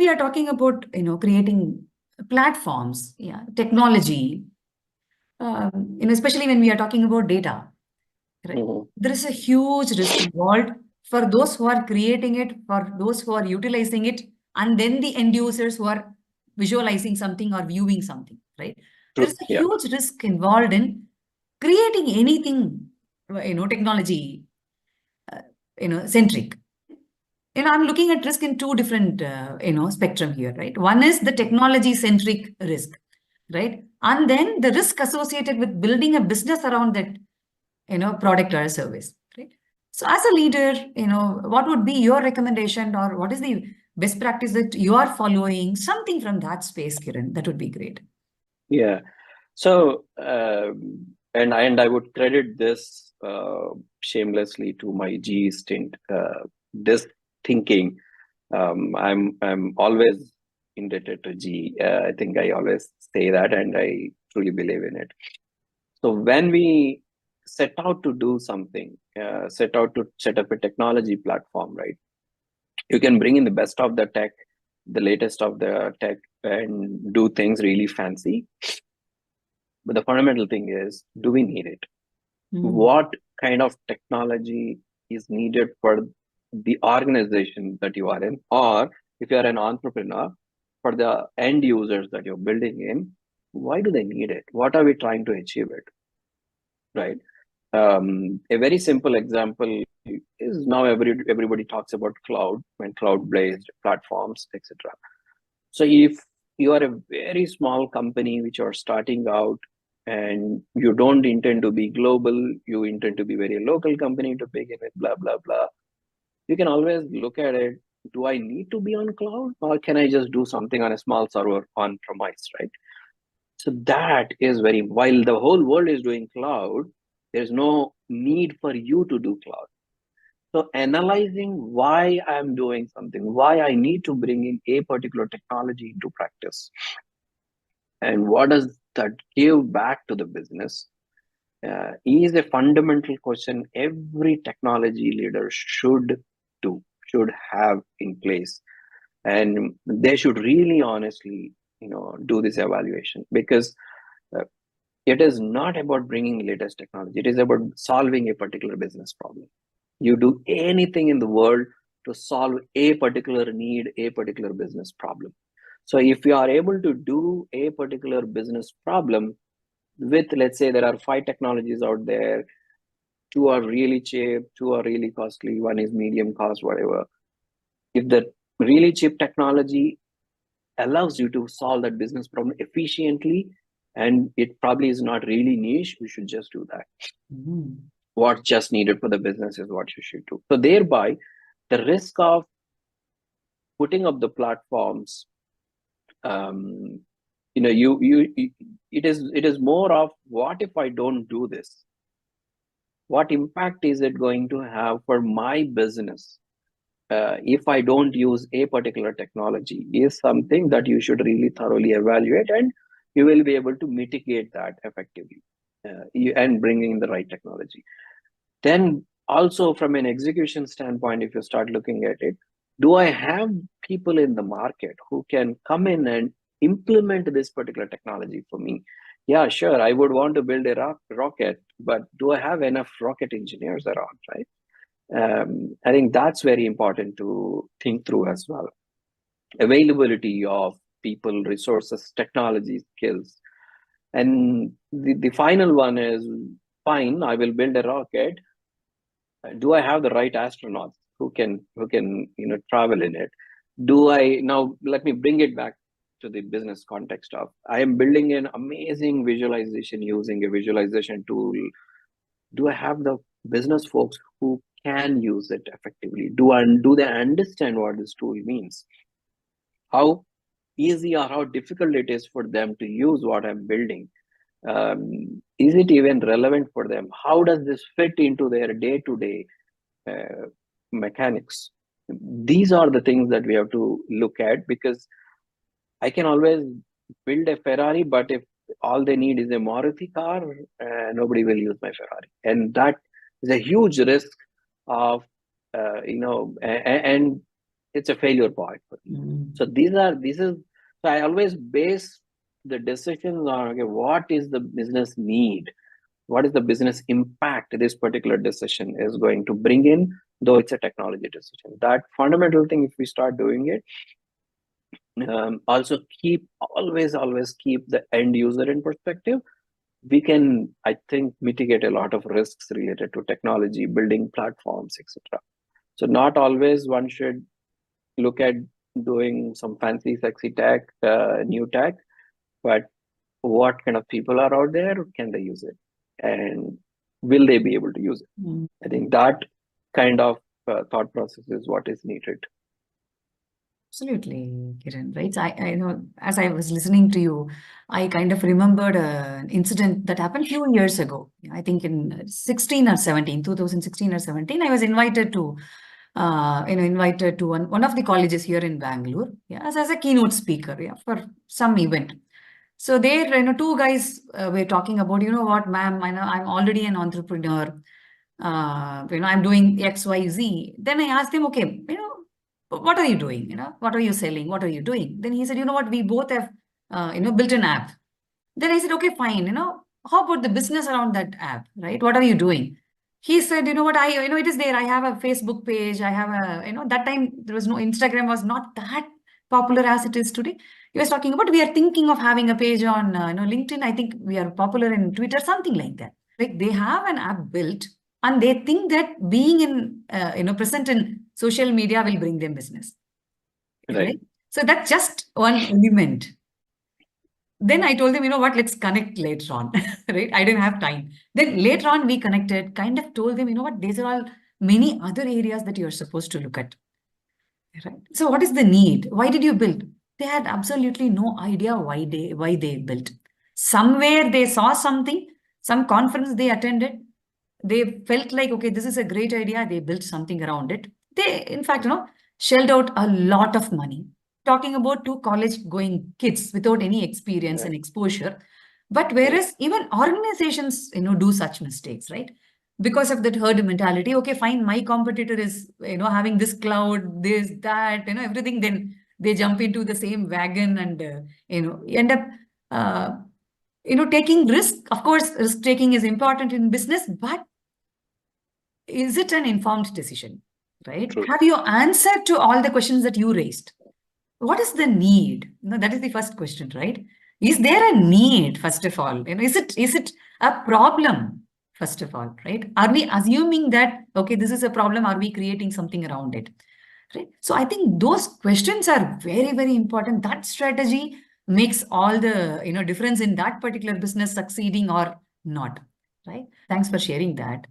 we are talking about, creating platforms, technology, especially when we are talking about data, right? There is a huge risk involved for those who are creating it, for those who are utilizing it, and then the end users who are visualizing something or viewing something, right? There's a huge risk involved in creating anything, technology, centric. I'm looking at risk in two different, spectrum here, right? One is the technology centric risk, right? And then the risk associated with building a business around that, product or a service, right? So as a leader, what would be your recommendation, or what is the best practice that you are following? Something from that space, Kiran, that would be great. Yeah. So, and I would credit this shamelessly to my GE stint. This thinking, I'm always indebted to GE. I think I always say that, and I truly believe in it. So when we set out to do something, set out to set up a technology platform, right? You can bring in the best of the tech, the latest of the tech, and do things really fancy. But the fundamental thing is, do we need it? What kind of technology is needed for the organization that you are in? Or if you're an entrepreneur, for the end users that you're building in, why do they need it? What are we trying to achieve it? Right? A very simple example is now everybody talks about cloud and cloud-based platforms, etc. So if you are a very small company which are starting out and you don't intend to be global, you intend to be very local company to begin with, blah, blah, blah. You can always look at it. Do I need to be on cloud, or can I just do something on a small server on premise, right? So that is while the whole world is doing cloud, there's no need for you to do cloud. So analyzing why I'm doing something, why I need to bring in a particular technology into practice, and what does that give back to the business, is a fundamental question every technology leader should have in place. And they should really honestly, do this evaluation, because it is not about bringing the latest technology. It is about solving a particular business problem. You do anything in the world to solve a particular need, a particular business problem. So if you are able to do a particular business problem with, let's say there are 5 technologies out there, 2 are really cheap, 2 are really costly, 1 is medium cost, whatever. If the really cheap technology allows you to solve that business problem efficiently, and it probably is not really niche, you should just do that. What's just needed for the business is what you should do. So thereby, the risk of putting up the platforms, it is more of, what if I don't do this? What impact is it going to have for my business if I don't use a particular technology, is something that you should really thoroughly evaluate, and you will be able to mitigate that effectively and bringing in the right technology. Then also from an execution standpoint, if you start looking at it, do I have people in the market who can come in and implement this particular technology for me? Yeah, sure, I would want to build a rocket, but do I have enough rocket engineers around, right? I think that's very important to think through as well. Availability of people, resources, technology, skills. And the final one is, fine, I will build a rocket. Do I have the right astronauts who can travel in it? Now let me bring it back to the business context of, I am building an amazing visualization using a visualization tool. Do I have the business folks who can use it effectively? Do they understand what this tool means? How easy or how difficult it is for them to use what I'm building? Is it even relevant for them? How does this fit into their day-to-day mechanics? These are the things that we have to look at, because I can always build a Ferrari, but if all they need is a Maruti car, nobody will use my Ferrari. And that is a huge risk of, and it's a failure point for you. So so I always base the decisions on, okay, what is the business need? What is the business impact this particular decision is going to bring in, though it's a technology decision? That fundamental thing, if we start doing it, also always keep the end user in perspective, we can, I think, mitigate a lot of risks related to technology, building platforms, etc. So not always one should look at doing some fancy, sexy tech, new tech, but what kind of people are out there? Can they use it? And will they be able to use it? I think that kind of thought process is what is needed. Absolutely, Kiran, right? So I know as I was listening to you, I kind of remembered an incident that happened a few years ago. I think in 2016 or 17, I was invited to, one of the colleges here in Bangalore, yeah, as a keynote speaker, yeah, for some event. So there, two guys were talking about, what, ma'am, I know I'm already an entrepreneur. I'm doing X, Y, Z. Then I asked him, okay, what are you doing? What are you selling? What are you doing? Then he said, you know what, we both have, built an app. Then I said, okay, fine. How about the business around that app, right? What are you doing? He said, you know what, it is there. I have a Facebook page. I have that time there was no, Instagram was not that popular as it is today. He was talking about, we are thinking of having a page on, LinkedIn. I think we are popular in Twitter, something like that. Like they have an app built and they think that being in, present in social media will bring them business. Right? So that's just one element. Then I told them, you know what, let's connect later on, right? I didn't have time. Then later on, we connected, kind of told them, you know what, these are all many other areas that you're supposed to look at, right? So what is the need? Why did you build? They had absolutely no idea why they built. Somewhere they saw something, some conference they attended, they felt like, okay, this is a great idea. They built something around it. They, in fact, shelled out a lot of money. Talking about two college going kids without any experience and exposure. But whereas even organizations, do such mistakes, right? Because of that herd mentality, okay, fine, my competitor is, having this cloud, this, that, everything, then they jump into the same wagon and, end up, taking risk. Of course, risk taking is important in business, but is it an informed decision, right? True. Have you answered to all the questions that you raised? What is the need? That is the first question, right? Is there a need, first of all? Is it a problem, first of all, right? Are we assuming that, okay, this is a problem? Are we creating something around it? Right? So I think those questions are very, very important. That strategy makes all the difference in that particular business succeeding or not, right? Thanks for sharing that.